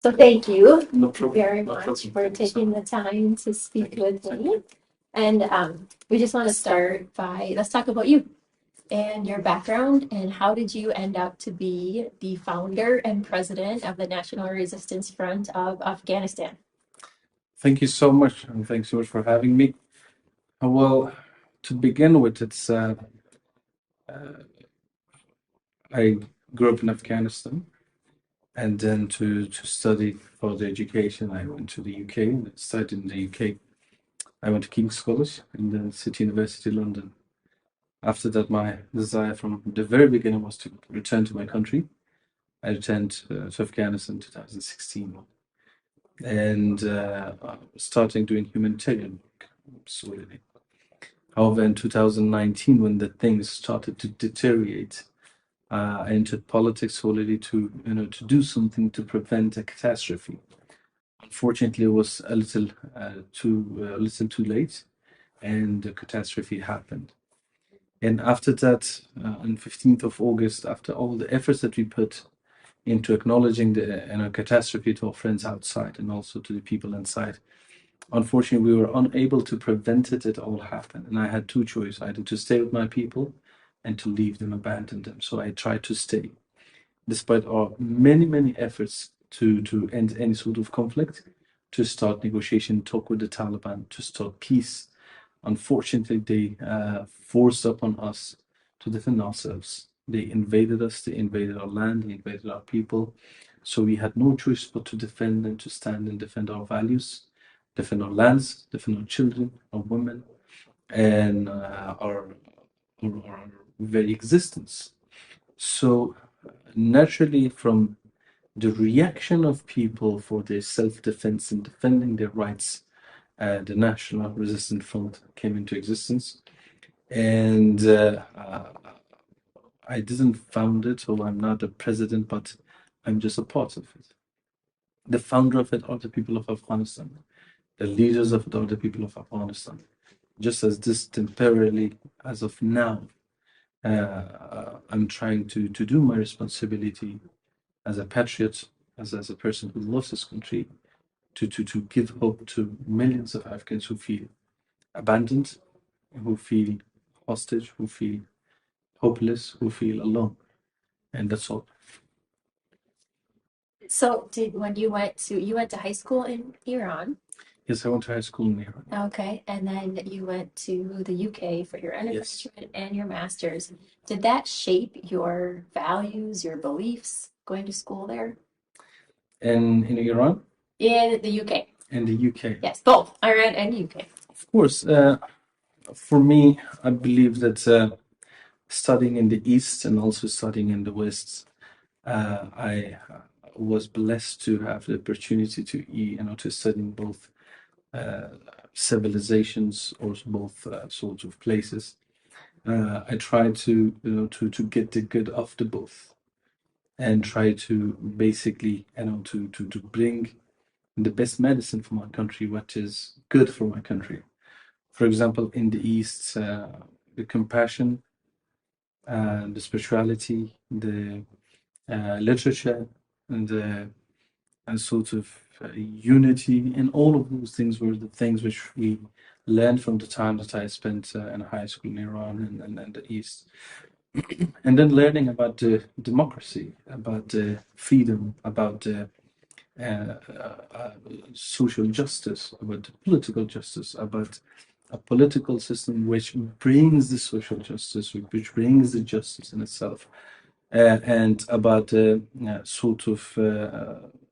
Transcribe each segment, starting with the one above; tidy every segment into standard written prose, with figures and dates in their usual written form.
So thank you No problem. very much for taking the time to speak with me. And we just want to start by, let's talk about you and your background and how did you end up to be the founder and president of the National Resistance Front of Afghanistan? Thank you so much, and thanks so much for having me. Well, to begin with, I grew up in Afghanistan, and then to study for the education, I went to the UK and studied in the UK. I went to King's College and then City University London. After that, my desire from the very beginning was to return to my country. I returned to Afghanistan in 2016 and starting doing humanitarian work. Absolutely. However, in 2019, when the things started to deteriorate, I entered politics solely to do something to prevent a catastrophe. Unfortunately, it was a little too late, and the catastrophe happened. And after that, on 15th of August, after all the efforts that we put into acknowledging the catastrophe to our friends outside and also to the people inside, unfortunately, we were unable to prevent it all happened. And I had two choices, either to stay with my people and to leave them, abandon them. So I tried to stay, despite our many efforts to end any sort of conflict, to start negotiation, talk with the Taliban, to start peace. Unfortunately, they forced upon us to defend ourselves. They invaded us, they invaded our land, they invaded our people. So we had no choice but to defend and to stand and defend our values, defend our lands, defend our children, our women, and our very existence. So naturally, from the reaction of people for their self-defense and defending their rights, the National Resistance Front came into existence. And I didn't found it, so I'm not the president, but I'm just a part of it. The founder of it are the people of Afghanistan. The leaders of it are the people of Afghanistan. Just as this temporarily, as of now, I'm trying to do my responsibility as a patriot, as a person who loves his country, to give hope to millions of Afghans who feel abandoned, who feel hostage, who feel hopeless, who feel alone. And that's all. So when you went to high school in Iran, Yes, I went to high school in Iran. okay, and then you went to the UK for your Yes. undergraduate and your master's. Did that shape your values, your beliefs going to school there? And in Iran? In the UK. In the UK. Yes, both Iran and UK. Of course, for me, I believe that studying in the East and also studying in the West, I was blessed to have the opportunity to study in both uh, civilizations or both sorts of places. I try to get the good of the both and try to basically to bring the best medicine for my country, what is good for my country. For example, in the East, the compassion, the spirituality, the literature, and the sort of unity, and all of those things were the things which we learned from the time that I spent in high school in Iran and the East. And then learning about the democracy, about the freedom, about the uh, uh, social justice, about the political justice, about a political system which brings the social justice, which brings the justice in itself, and about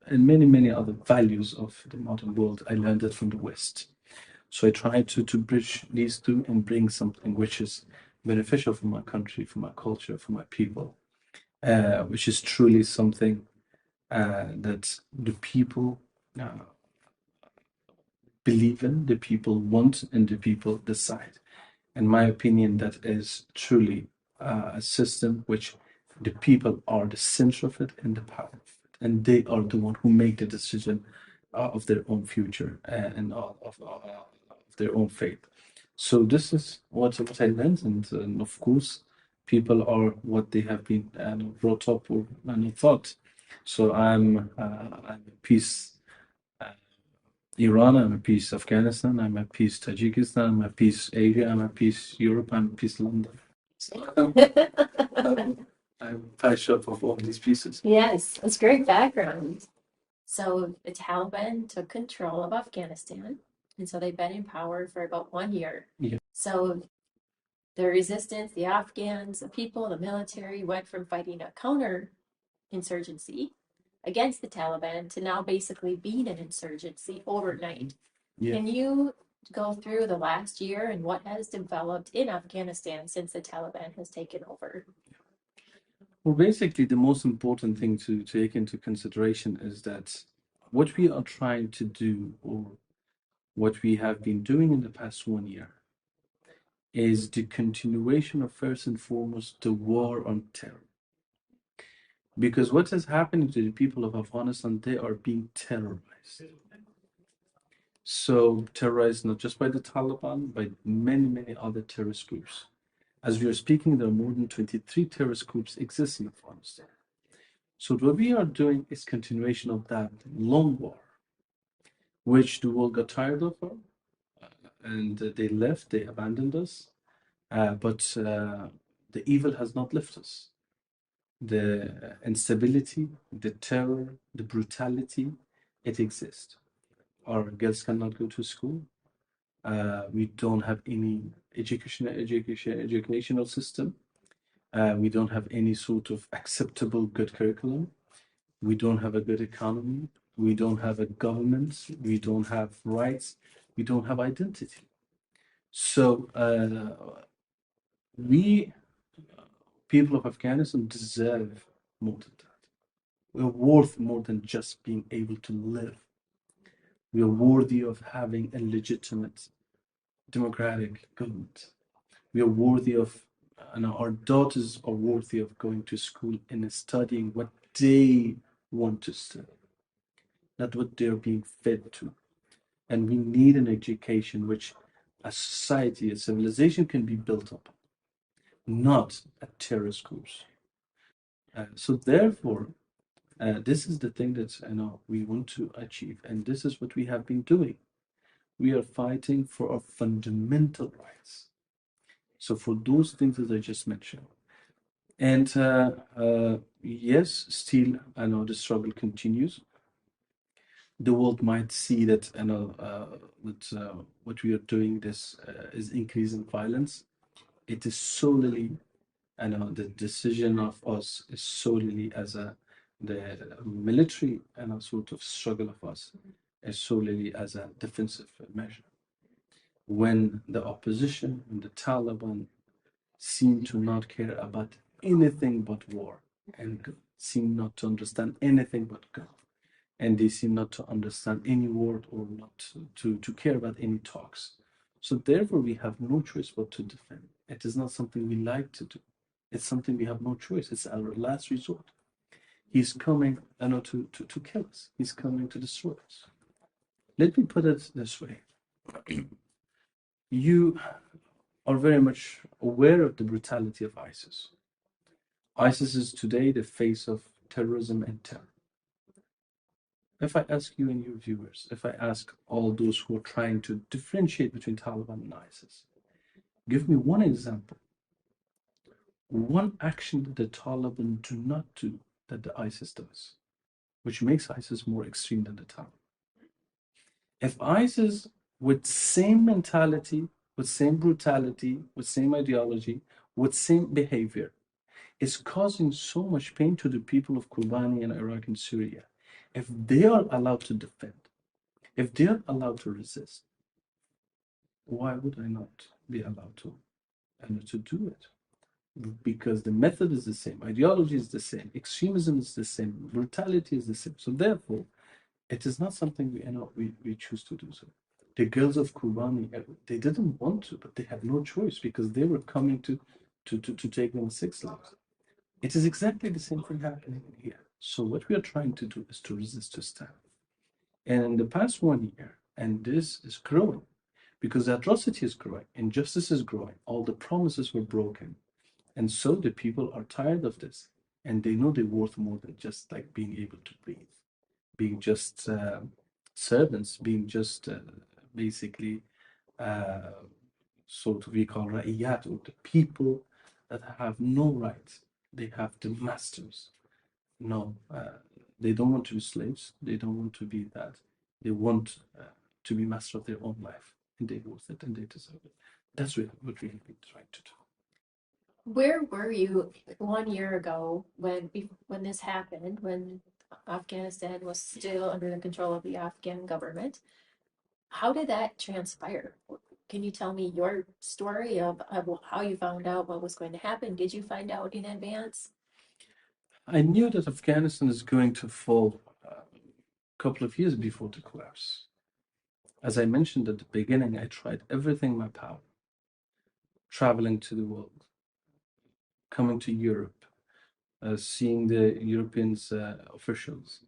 and many other values of the modern world. I learned it from the West. So I try to bridge these two and bring something which is beneficial for my country, for my culture, for my people, which is truly something that the people uh, believe in, the people want, and the people decide. In my opinion, that is truly a system which the people are the center of it and the power of it, and they are the one who make the decision of their own future and of their own fate. So this is what I learned, and of course, people are what they have been brought up or thought. So I'm a piece Iran, I'm a piece Afghanistan, I'm a piece Tajikistan, I'm a piece Asia, I'm a piece Europe, I'm a piece London. So I'm passionate of all these pieces. Yes, that's great background. So the Taliban took control of Afghanistan, and so they've been in power for about 1 year. Yeah. So the resistance, the Afghans, the people, the military went from fighting a counter-insurgency against the Taliban to now basically being an insurgency overnight. Yeah. Can you go through the last year and what has developed in Afghanistan since the Taliban has taken over? Well, basically, the most important thing to take into consideration is that what we are trying to do, or what we have been doing in the past 1 year, is the continuation of, first and foremost, the war on terror. Because what is happening to the people of Afghanistan, they are being terrorized. So, terrorized not just by the Taliban, but many, many other terrorist groups. As we are speaking, there are more than 23 terrorist groups exist in Afghanistan. So what we are doing is continuation of that long war, which the world got tired of, and they left, they abandoned us. But the evil has not left us. The instability, the terror, the brutality, it exists. Our girls cannot go to school. We don't have any educational system. We don't have any sort of acceptable good curriculum. We don't have a good economy. We don't have a government. We don't have rights. We don't have identity. So we, people of Afghanistan, deserve more than that. We're worth more than just being able to live. We are worthy of having a legitimate democratic government. We are worthy of, and our daughters are worthy of going to school and studying what they want to study, not what they're being fed to. And we need an education which a society, a civilization can be built up, not a terrorist groups. So therefore, this is the thing that we want to achieve, and this is what we have been doing. We are fighting for our fundamental rights. So for those things that I just mentioned, and yes, still, I know the struggle continues. The world might see that what we are doing this is increasing violence. It is solely, the decision of us is solely as the military and a sort of struggle of us is solely as a defensive measure. When the opposition and the Taliban seem to not care about anything but war and seem not to understand anything but gun, and they seem not to understand any word or not to care about any talks. So therefore, we have no choice but to defend. It is not something we like to do. It's something we have no choice. It's our last resort. He's coming, to kill us. He's coming to destroy us. Let me put it this way. You are very much aware of the brutality of ISIS. ISIS is today the face of terrorism and terror. If I ask you and your viewers, if I ask all those who are trying to differentiate between Taliban and ISIS, give me one example, one action that the Taliban do not do that the ISIS does, which makes ISIS more extreme than the Taliban. If ISIS, with same mentality, with same brutality, with same ideology, with same behavior, is causing so much pain to the people of Kobani and Iraq and Syria, if they are allowed to defend, if they are allowed to resist, why would I not be allowed to and to do it? Because the method is the same, ideology is the same, extremism is the same, brutality is the same. So therefore, it is not something we choose to do so. The girls of Kobani, they didn't want to, but they had no choice because they were coming to take them 6 lives. It is exactly the same thing happening here. So what we are trying to do is to resist, to stand. And in the past 1 year, and this is growing, because the atrocity is growing, injustice is growing, all the promises were broken. And so the people are tired of this. and they know they're worth more than just like being able to breathe, being just servants, being just basically uh, sort of we call ra'iyat, or the people that have no rights. They have the masters. No, they don't want to be slaves. They don't want to be that. They want to be master of their own life, and they're worth it, and they deserve it. That's what we have been trying to do. Where were you 1 year ago when this happened, when Afghanistan was still under the control of the Afghan government? How did that transpire? Can you tell me your story of how you found out what was going to happen? Did you find out in advance? I knew that Afghanistan is going to fall a couple of years before the collapse. As I mentioned at the beginning, I tried everything in my power, traveling to the world, coming to Europe, seeing the Europeans officials,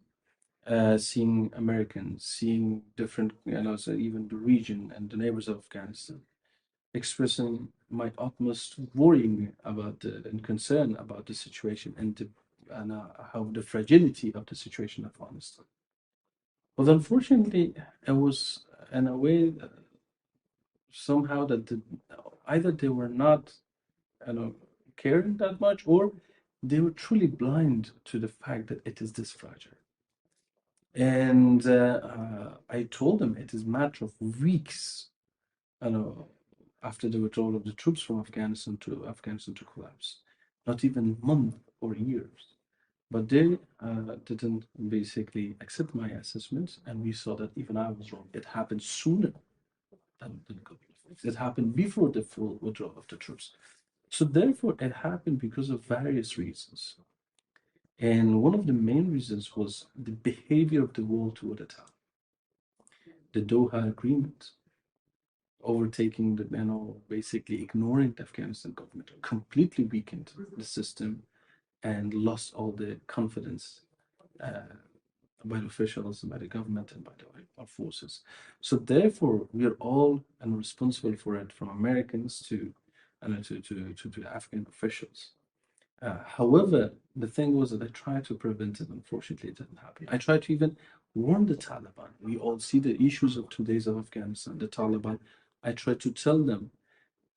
seeing Americans, seeing different, so even the region and the neighbors of Afghanistan, expressing my utmost worrying about and concern about the situation and how the fragility of the situation in Afghanistan. But unfortunately, it was in a way somehow that either they were not, you know, caring that much, or they were truly blind to the fact that it is this fragile. And I told them it is a matter of weeks, you know, after the withdrawal of the troops from Afghanistan to collapse, not even months or years. But they didn't basically accept my assessments, and we saw that even I was wrong. It happened sooner than a couple of weeks. It happened before the full withdrawal of the troops. So therefore, it happened because of various reasons. And one of the main reasons was the behavior of the world toward the Taliban. The Doha Agreement, overtaking basically ignoring the Afghanistan government, completely weakened the system and lost all the confidence by the officials and by the government and by our forces. So therefore, we are all responsible for it, from Americans to Afghan officials. However, the thing was that I tried to prevent it. Unfortunately, it didn't happen. I tried to even warn the Taliban. We all see the issues of today's of Afghanistan, the Taliban. I tried to tell them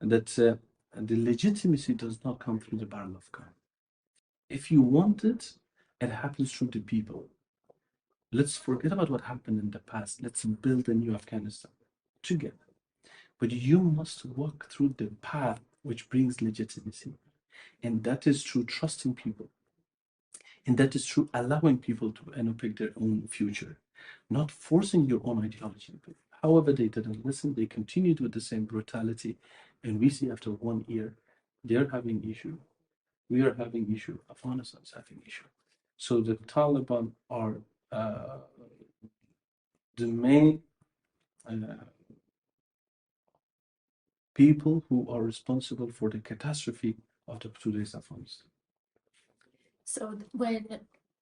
that the legitimacy does not come through the barrel of gun. If you want it, it happens through the people. Let's forget about what happened in the past. Let's build a new Afghanistan together. But you must walk through the path which brings legitimacy. And that is through trusting people. And that is through allowing people to pick their own future, not forcing your own ideology. However, they didn't listen. They continued with the same brutality. And we see after 1 year, they're having issue. We are having issue. Afghanistan is having issue. So the Taliban are the main people who are responsible for the catastrophe of the today's Afghanistan. So when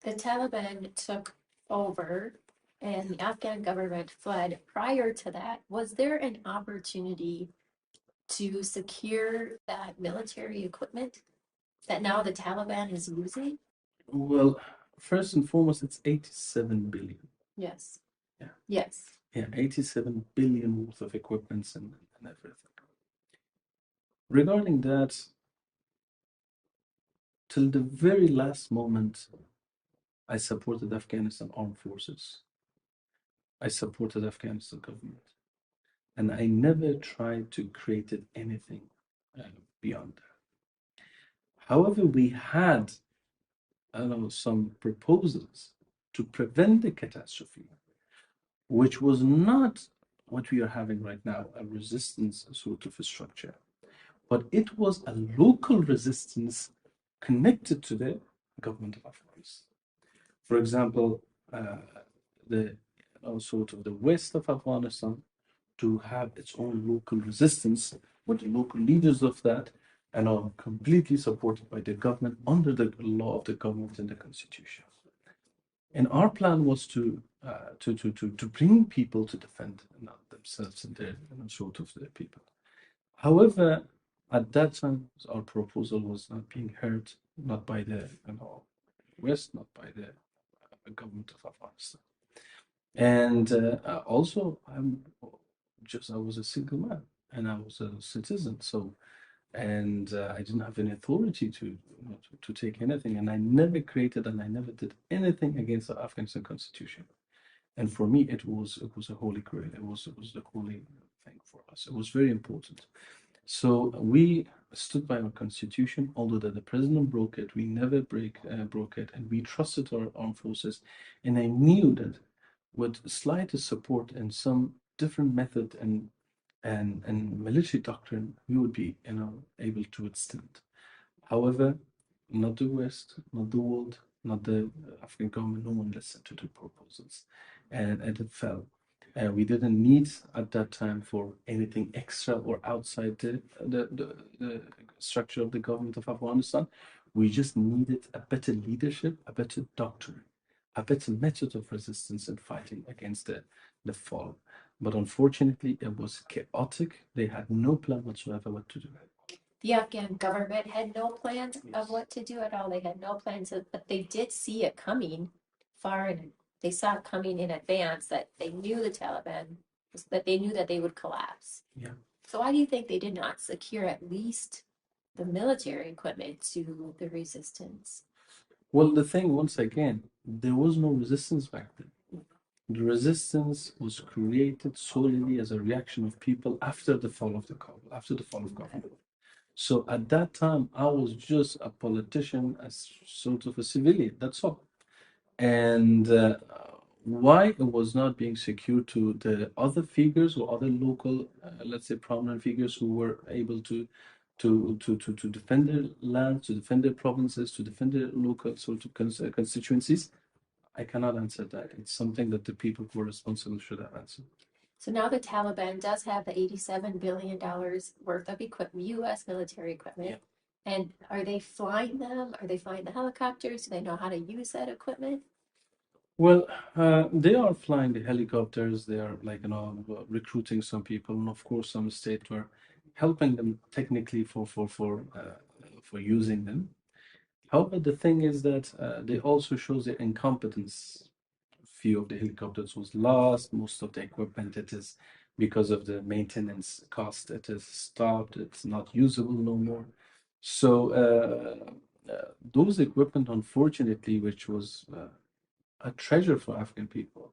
the Taliban took over and the Afghan government fled, prior to that, was there an opportunity to secure that military equipment that now the Taliban is using? Well, first and foremost, it's 87 billion. Yes. Yeah. Yes. Yeah, 87 billion worth of equipments and everything. Regarding that, till the very last moment, I supported Afghanistan armed forces. I supported Afghanistan government. And I never tried to create anything beyond that. However, we had some proposals to prevent the catastrophe, which was not what we are having right now, a resistance sort of a structure, but it was a local resistance connected to the government of Afghanistan. For example, the sort of the west of Afghanistan to have its own local resistance with the local leaders of that, and are completely supported by the government under the law of the government and the constitution. And our plan was to bring people to defend themselves and their sort of people. However, at that time, our proposal was not being heard. not by the West, not by the government of Afghanistan. And also, I was a single man and I was a citizen, so and I didn't have any authority to take anything, and I never created and I never did anything against the Afghanistan constitution. And for me, it was a holy grail. It was the holy thing for us. It was very important. So we stood by our constitution, although that the president broke it. We never broke it, and we trusted our armed forces. And I knew that with slightest support and some different method and military doctrine, we would be able to withstand. However, not the West, not the world, not the Afghan government, no one listened to the proposals. And it fell. We didn't need at that time for anything extra or outside the structure of the government of Afghanistan. We just needed a better leadership, a better doctrine, a better method of resistance and fighting against the fall. But unfortunately, it was chaotic. They had no plan whatsoever what to do. The Afghan government had no plans of what to do at all. They had no plans of, but they did see it coming far and they saw it coming in advance that they knew the Taliban, that they knew that they would collapse. Yeah. So why do you think they did not secure at least the military equipment to the resistance? Well, the thing, once again, there was no resistance back then. The resistance was created solely as a reaction of people after the fall of the Kabul, after the fall of Kabul. So at that time, I was just a politician, as sort of a civilian. That's all. And why it was not being secured to the other figures or other local, let's say, prominent figures who were able to defend their land, to defend their provinces, to defend their local sort of constituencies, I cannot answer that. It's something that the people who are responsible should have answered. So now the Taliban does have the $87 billion worth of equipment, US military equipment. Yeah. And are they flying them? Are they flying the helicopters? Do they know how to use that equipment? Well, they are flying the helicopters. They are recruiting some people, and of course, some states were helping them technically for using them. However, the thing is that they also shows their incompetence. Few of the helicopters was lost. Most of the equipment, it is because of the maintenance cost, it is stopped. It's not usable no more. So those equipment, unfortunately, which was a treasure for Afghan people,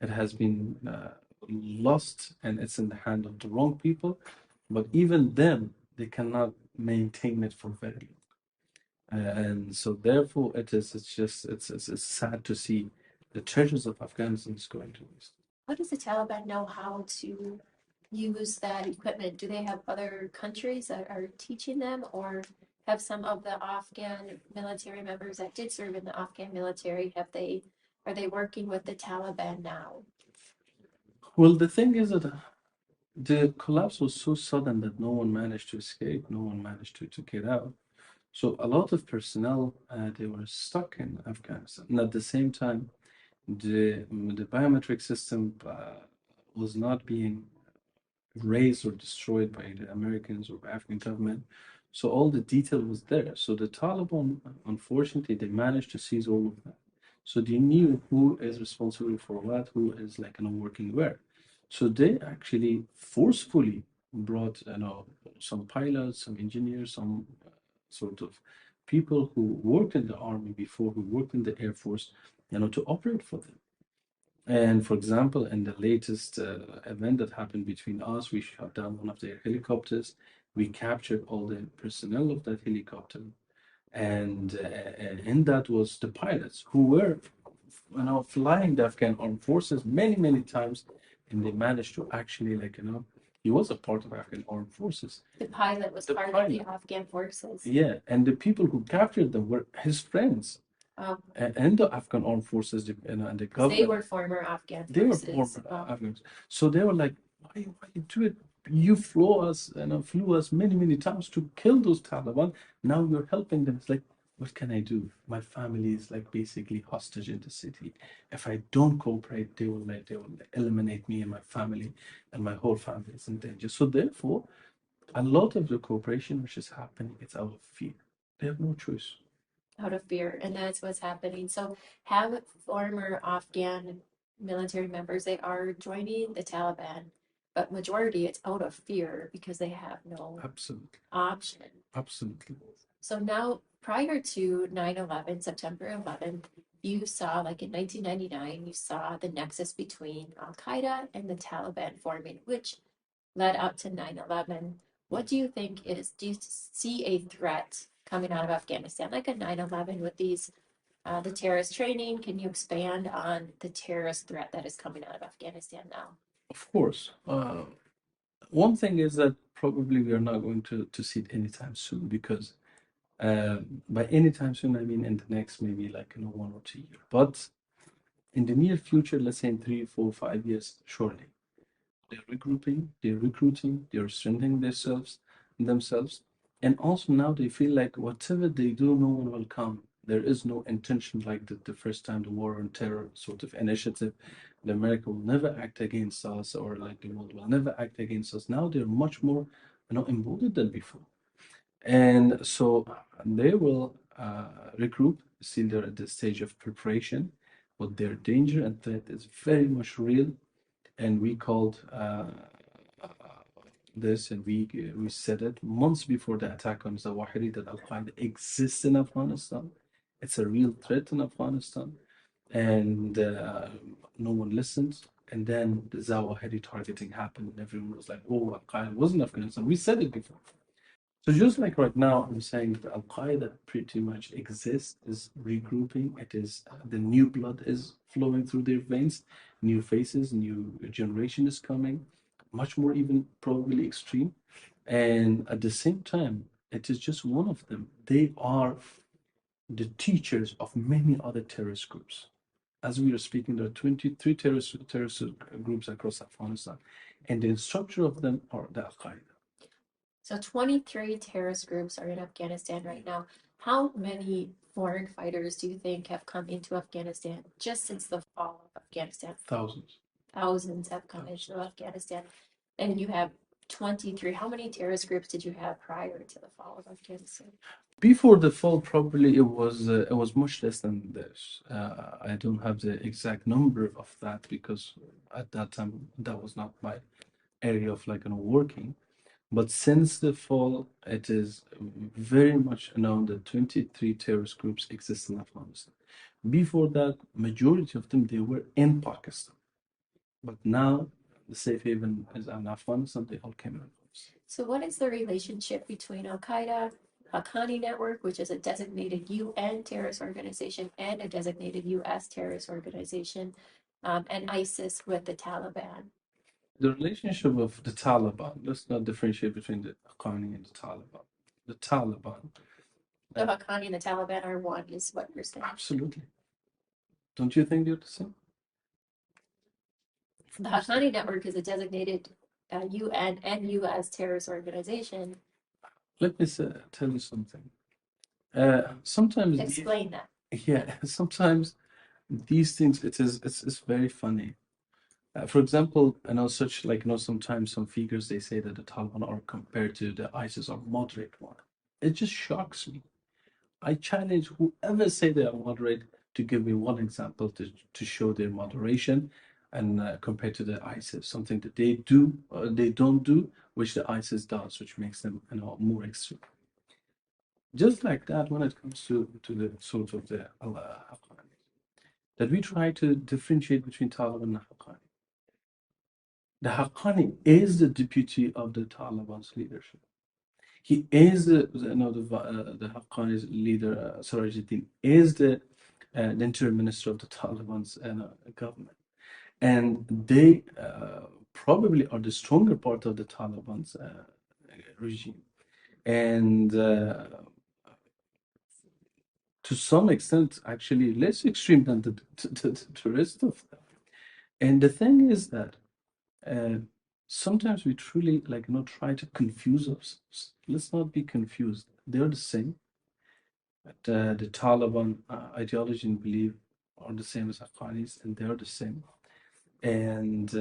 it has been lost and it's in the hand of the wrong people. But even them, they cannot maintain it for very long. And so therefore it's sad to see the treasures of Afghanistan is going to waste. How does the Taliban know how to use that equipment? Do they have other countries that are teaching them, or have some of the Afghan military members that did serve in the Afghan military, are they working with the Taliban now? Well, the thing is that the collapse was so sudden that no one managed to escape, no one managed to get out. So a lot of personnel, they were stuck in Afghanistan. And at the same time, the biometric system was not being razed or destroyed by the Americans or Afghan government. So all the detail was there. So the Taliban, unfortunately, they managed to seize all of that. So they knew who is responsible for what, who is working where. So they actually forcefully brought some pilots, some engineers, some sort of people who worked in the army before, who worked in the air force, to operate for them. And for example, in the latest event that happened between us, we shot down one of their helicopters. We captured all the personnel of that helicopter, and in that was the pilots who were, flying the Afghan armed forces many, many times, and they managed to actually, he was a part of Afghan armed forces. The pilot was part of the Afghan forces. Yeah, and the people who captured them were his friends. And the Afghan armed forces, and the government. They were former Afghan forces. They were former Afghans. So they were like, why you do it? You flew us many, many times to kill those Taliban. Now you're helping them. It's like, what can I do? My family is basically hostage in the city. If I don't cooperate, they will eliminate me and my family, and my whole family is in danger. So therefore, a lot of the cooperation which is happening, it's out of fear. They have no choice. out of fear, and that's what's happening. So have former Afghan military members, they are joining the Taliban, but majority it's out of fear because they have no Absolutely. option. Absolutely. So now, prior to 9/11, September 11th, you saw, like in 1999, you saw the nexus between Al Qaeda and the Taliban forming, which led up to 9/11. What do you think is, do you see a threat coming out of Afghanistan, like a 9/11 with these, the terrorist training? Can you expand on the terrorist threat that is coming out of Afghanistan now? Of course. One thing is that probably we are not going to see it anytime soon because by anytime soon, I mean in the next maybe like 1 or 2 years. But in the near future, let's say in 3, 4, 5 years, surely they're regrouping, they're recruiting, they're strengthening themselves, and also now they feel like whatever they do, no one will come. There is no intention like the first time the war on terror sort of initiative. The America will never act against us, or like the world will never act against us. Now they're much more, emboldened than before, and so they will regroup. Still, they're at the stage of preparation, but their danger and threat is very much real, and we called this, and we said it months before the attack on Zawahiri that Al Qaeda exists in Afghanistan. It's a real threat in Afghanistan, and no one listened. And then the Zawahiri targeting happened, and everyone was like, "Oh, Al Qaeda was in Afghanistan." We said it before. So just like right now, I'm saying that Al Qaeda pretty much exists, is regrouping. It is the new blood is flowing through their veins, new faces, new generation is coming, much more even probably extreme. And at the same time, it is just one of them. They are the teachers of many other terrorist groups. As we are speaking, there are 23 terrorist groups across Afghanistan, and the instructor of them are the Al Qaeda. So 23 terrorist groups are in Afghanistan right now. How many foreign fighters do you think have come into Afghanistan just since the fall of Afghanistan? Thousands. Thousands have come into Afghanistan. And you have 23. How many terrorist groups did you have prior to the fall of Afghanistan? Before the fall, probably it was much less than this. I don't have the exact number of that because at that time that was not my area of working. But since the fall, it is very much known that 23 terrorist groups exist in Afghanistan. Before that, majority of them they were in Pakistan, but now the safe haven is in Afghanistan. They all came in. So what is the relationship between Al Qaeda, Haqqani Network, which is a designated UN terrorist organization and a designated US terrorist organization, and ISIS with the Taliban? The relationship of the Taliban, let's not differentiate between the Afghani and the Taliban. The Taliban, The Haqqani and the Taliban are one, is what you're saying. absolutely. Don't you think they're the same? The Haqqani Network is a designated UN and US terrorist organization. Let me tell you something. Sometimes Explain that. yeah, sometimes these things it's very funny. For example, I know such sometimes some figures they say that the Taliban are compared to the ISIS or moderate one. It just shocks me. I challenge whoever say they are moderate to give me one example to show their moderation and compared to the ISIS, something that they do they don't do, which the ISIS does, which makes them more extreme. Just like that, when it comes to the sort of the Afghani, that we try to differentiate between Taliban and Haqqani. The Haqqani is the deputy of the Taliban's leadership. He is the Haqqani's leader, Sirajuddin, is the interim minister of the Taliban's government. And they probably are the stronger part of the Taliban's regime. And to some extent, actually less extreme than the rest of them. And the thing is that sometimes we truly try to confuse ourselves. Let's not be confused. They're the same. The Taliban ideology and belief are the same as Afghanis, and they're the same. And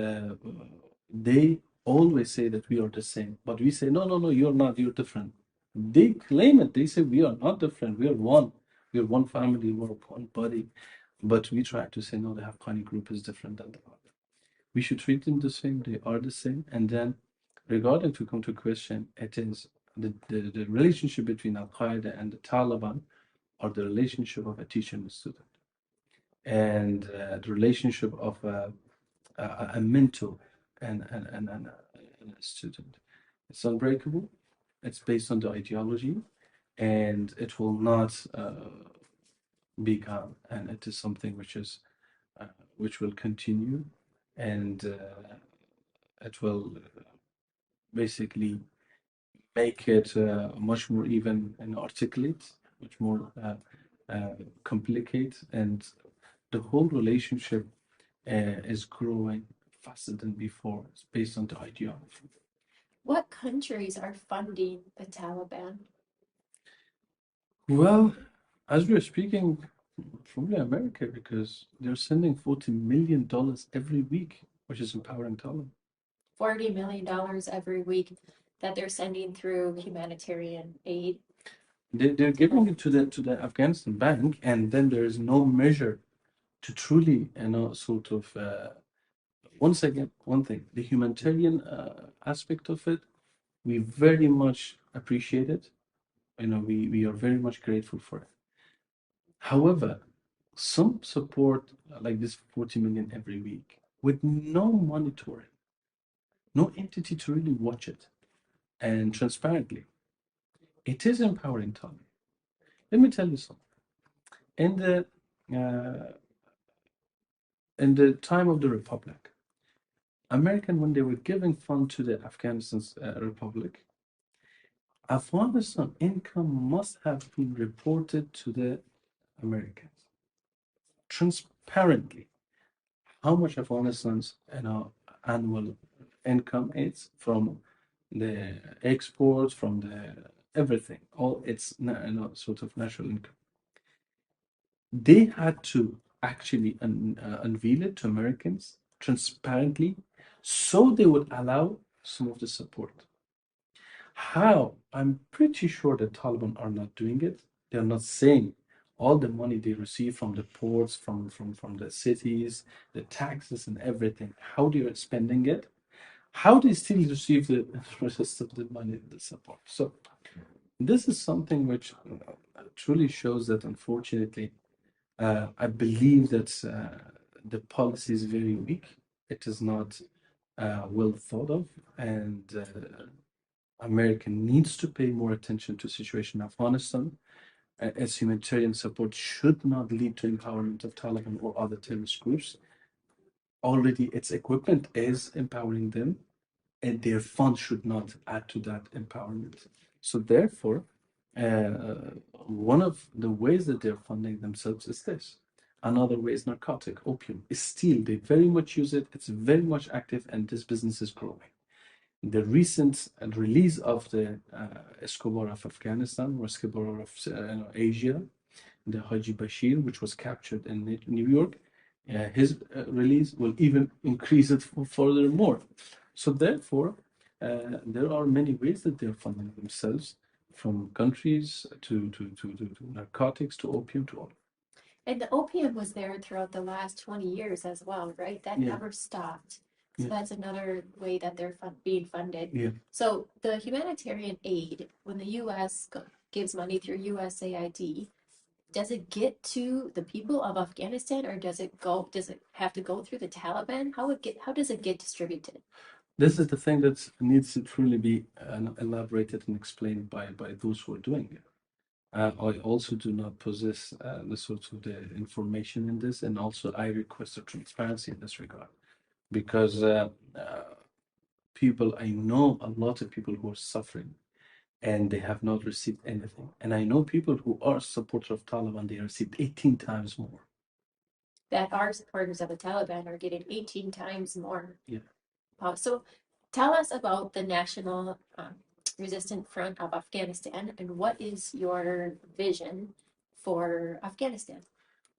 they always say that we are the same, but we say, no, no, no, you're not, you're different. They claim it, they say we are not different, we are one. we're one family, we're one body. But we try to say, no, the Afghani group is different than the other. We should treat them the same, they are the same. And then, regarding to come to question, it is the relationship between Al Qaeda and the Taliban or the relationship of a teacher and a student, and the relationship of a mentor and a student. It's unbreakable. It's based on the ideology, and it will not be gone. And it is something which will continue, and it will basically make it much more even and articulate, much more complicated, and the whole relationship is growing faster than before. It's based on the ideology. What countries are funding the Taliban? Well, as we're speaking, probably America, because they're sending $40 million every week, which is empowering Taliban. $40 million every week that they're sending through humanitarian aid. They're giving it to the Afghanistan bank, and then there is no measure to truly, sort of. Once again, one thing, the humanitarian aspect of it, we very much appreciate it. We are very much grateful for it. However, some support like this 40 million every week with no monitoring, no entity to really watch it, and transparently, it is empowering Tommy. Let me tell you something. In the uh, in the time of the Republic, American, when they were giving fund to the Afghanistan Republic, Afghanistan income must have been reported to the Americans transparently. How much Afghanistan's annual income is from the exports, from the everything, all its sort of national income. They had to actually unveil it to Americans transparently, so they would allow some of the support. How? I'm pretty sure the Taliban are not doing it. They're not saying all the money they receive from the ports, from the cities, the taxes and everything, how they are spending it, how they still receive the rest of the money, the support. So this is something which truly shows that, unfortunately, I believe that the policy is very weak. It is not well thought of, and America needs to pay more attention to the situation in Afghanistan, as humanitarian support should not lead to empowerment of Taliban or other terrorist groups. Already, its equipment is empowering them, and their funds should not add to that empowerment. So, therefore, one of the ways that they're funding themselves is this. Another way is narcotic, opium. Is still, they very much use it. It's very much active, and this business is growing. The recent release of the Escobar of Afghanistan or Escobar of Asia, the Haji Bashir, which was captured in New York, his release will even increase it furthermore. So therefore, there are many ways that they're funding themselves, from countries to narcotics to opium to all. And the opium was there throughout the last 20 years as well, right? That Yeah. never stopped. So Yeah. that's another way that they're being funded. Yeah. So the humanitarian aid, when the U.S. gives money through USAID, does it get to the people of Afghanistan, or does it have to go through the Taliban? How does it get distributed? This is the thing that needs to truly be elaborated and explained by those who are doing it. I also do not possess the sort of the information in this, and also I request a transparency in this regard, because people, I know a lot of people who are suffering and they have not received anything, and I know people who are supporters of Taliban, they received 18 times more. That our supporters of the Taliban are getting 18 times more. Yeah. So tell us about the National Resistance Front of Afghanistan, and what is your vision for Afghanistan?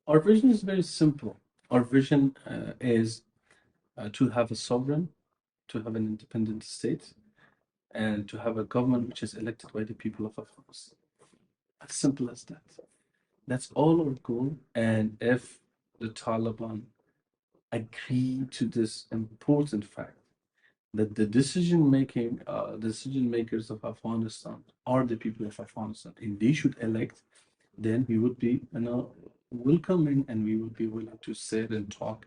Our vision is very simple. Our vision is to have a sovereign, to have an independent state, and to have a government which is elected by the people of Afghanistan. As simple as that. That's all our goal. And if the Taliban agree to this important fact that the decision makers of Afghanistan are the people of Afghanistan, and they should elect, then we would be, welcoming, and we would be willing to sit and talk,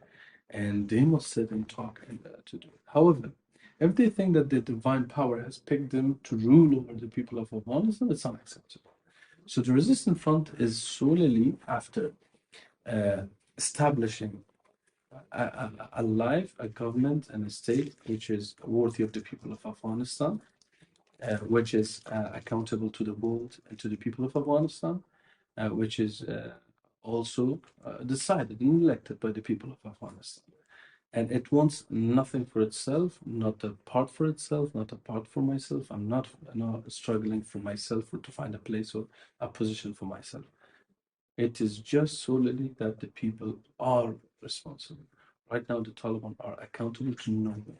and they must sit and talk and to do it. However, if they think that the divine power has picked them to rule over the people of Afghanistan, it's unacceptable. So the resistance front is solely after uh, establishing a life, a government, and a state which is worthy of the people of Afghanistan, which is accountable to the world and to the people of Afghanistan, which is also decided and elected by the people of Afghanistan. And it wants nothing for itself, not a part for itself, not a part for myself. I'm not struggling for myself or to find a place or a position for myself. It is just solely that the people are responsible. Right now, the Taliban are accountable to no one.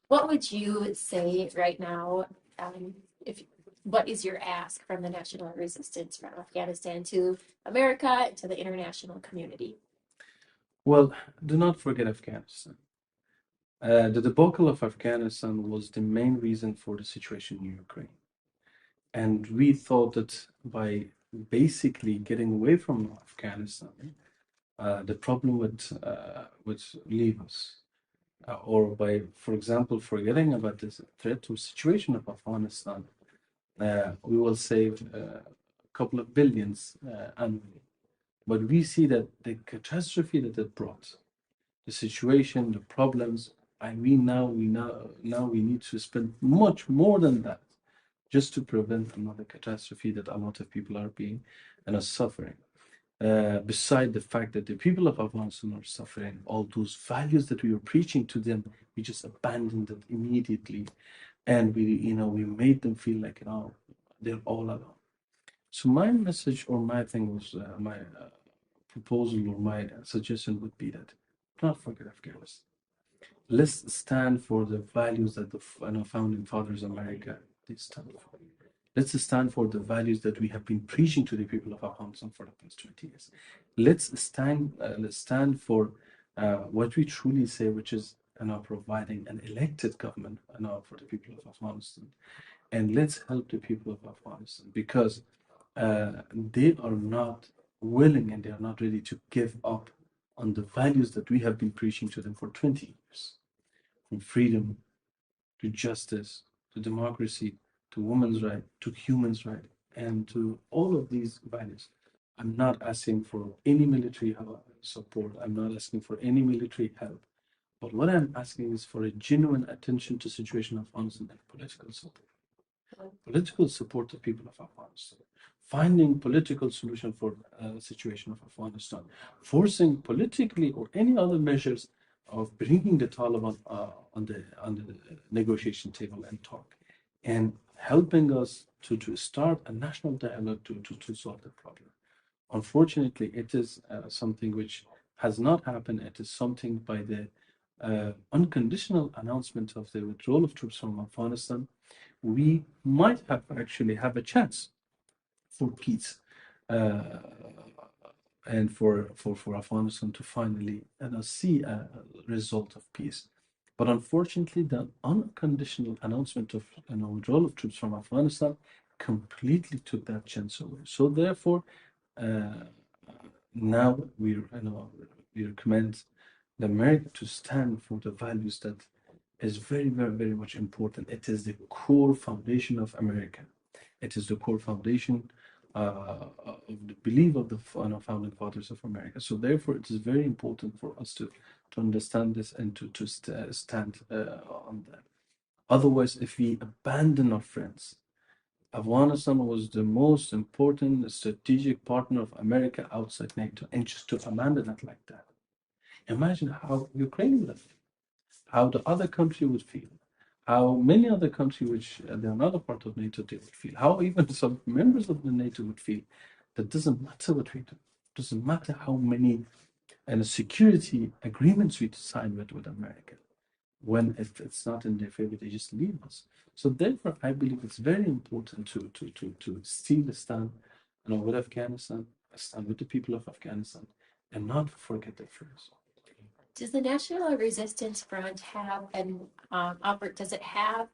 What would you say right now, if what is your ask from the national resistance from Afghanistan to America and to the international community? Well, do not forget Afghanistan. The debacle of Afghanistan was the main reason for the situation in Ukraine. And we thought that by basically getting away from Afghanistan, the problem would leave us. Or by, for example, forgetting about this threat or situation of Afghanistan, we will save a couple of billions annually. But we see that the catastrophe that it brought, the situation, the problems, and now we need to spend much more than that just to prevent another catastrophe that a lot of people are being and are suffering. Beside the fact that the people of Afghanistan are suffering, all those values that we were preaching to them, we just abandoned it immediately, and we made them feel like they're all alone. So my message or my thing was my proposal or my suggestion would be that do not forget Afghanistan. Let's stand for the values that the founding fathers of America they stand for. Let's stand for the values that we have been preaching to the people of Afghanistan for the past 20 years. Let's stand for what we truly say, which is providing an elected government for the people of Afghanistan. And let's help the people of Afghanistan because they are not willing and they are not ready to give up on the values that we have been preaching to them for 20 years, from freedom to justice to democracy to women's right to human's right and to all of these values. I'm not asking for any military support. I'm not asking for any military help. But what I'm asking is for a genuine attention to situation of Afghanistan and political support to people of Afghanistan, finding political solution for the situation of Afghanistan, forcing politically or any other measures of bringing the Taliban on the negotiation table and talk, and helping us to start a national dialogue to solve the problem. Unfortunately, it is something which has not happened. It is something by the unconditional announcement of the withdrawal of troops from Afghanistan. We might have actually have a chance for peace and for Afghanistan to finally see a result of peace. But unfortunately, the unconditional announcement of withdrawal of troops from Afghanistan completely took that chance away. So therefore, uh, now we recommend the America to stand for the values that is very, very, very much important. It is the core foundation of America. It is the core foundation of the belief of the founding fathers of America. So therefore, it is very important for us to understand this and to stand on that. Otherwise, if we abandon our friends, Afghanistan was the most important strategic partner of America outside NATO, and just to abandon it like that, imagine how Ukraine would have how the other country would feel, how many other countries which they're not a part of NATO they would feel, how even some members of the NATO would feel. That doesn't matter what we do. Doesn't matter how many and security agreements we sign with America. When if it's not in their favor, they just leave us. So therefore, I believe it's very important to steal the stand, with Afghanistan stand with the people of Afghanistan, and not forget their friends. Does the National Resistance Front have does it have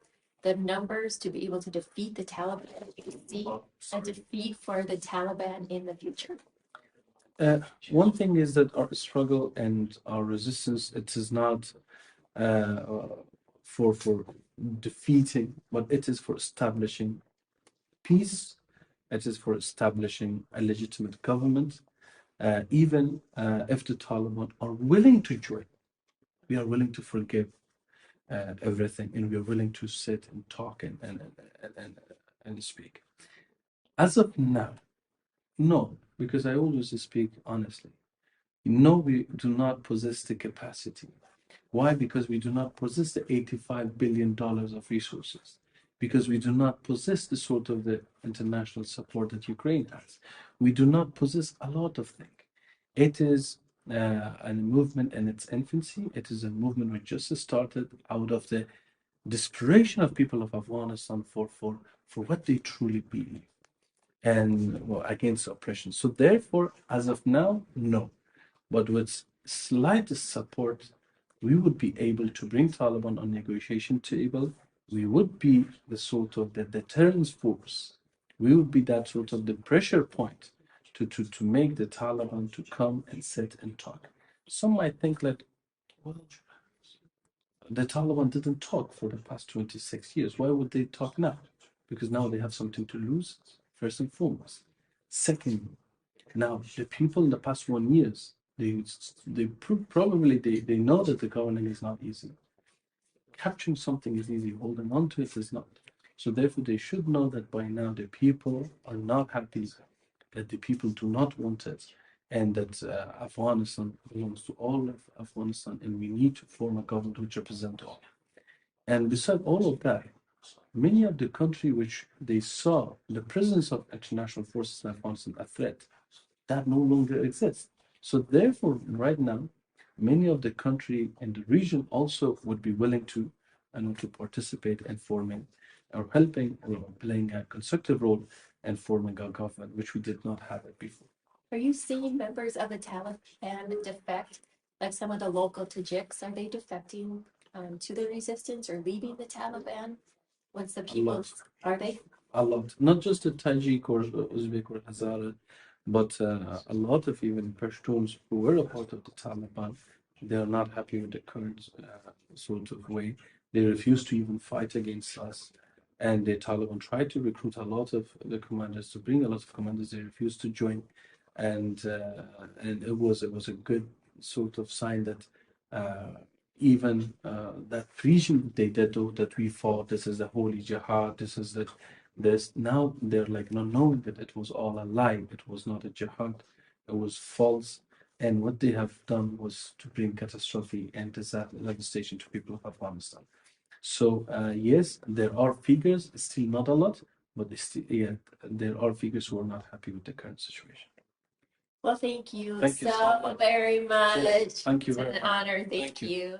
the numbers to be able to defeat the Taliban? Do you see a defeat for the Taliban in the future? One thing is that our struggle and our resistance, it is not for defeating, but it is for establishing peace. It is for establishing a legitimate government. Even if the Taliban are willing to join, we are willing to forgive everything, and we are willing to sit and talk and speak. As of now, no, because I always speak honestly. No, we do not possess the capacity. Why? Because we do not possess the $85 billion of resources. Because we do not possess the sort of the international support that Ukraine has. We do not possess a lot of things. It is a movement in its infancy. It is a movement which just started out of the desperation of people of Afghanistan for what they truly believe and well, against oppression. So therefore, as of now, no. But with slight support, we would be able to bring Taliban on negotiation table. We would be the sort of the deterrence force. We would be that sort of the pressure point to make the Taliban to come and sit and talk. Some might think that, well, the Taliban didn't talk for the past 26 years. Why would they talk now? Because now they have something to lose, first and foremost. Second, now the people in the past 1 years, probably they know that the governing is not easy. Capturing something is easy, holding on to it is not. So therefore, they should know that by now the people are not happy, that the people do not want it, and that Afghanistan belongs to all of Afghanistan, and we need to form a government which represents all. And beside all of that, many of the country which they saw the presence of international forces in Afghanistan a threat, that no longer exists. So therefore, right now, many of the country in the region also would be willing to to participate in forming or helping or playing a constructive role in forming a government, which we did not have it before. Are you seeing members of the Taliban defect, like some of the local Tajiks? Are they defecting to the resistance or leaving the Taliban? Once the people, are they? A lot, not just the Tajik or Uzbek or Hazara, but a lot of even Pashtuns who were a part of the Taliban. They are not happy with the current sort of way. They refuse to even fight against us. And the Taliban tried to recruit a lot of the commanders, to bring a lot of commanders. They refused to join, and it was a good sort of sign that even that region they did that we fought. This is the holy jihad. This is that. This now they're like not knowing that it was all a lie. It was not a jihad. It was false. And what they have done was to bring catastrophe and devastation to people of Afghanistan. So yes, there are figures, still not a lot, but there are figures who are not happy with the current situation. Well, thank you Thank you so much. very much. Thank you It's very an much. honor. Thank Thank you. you.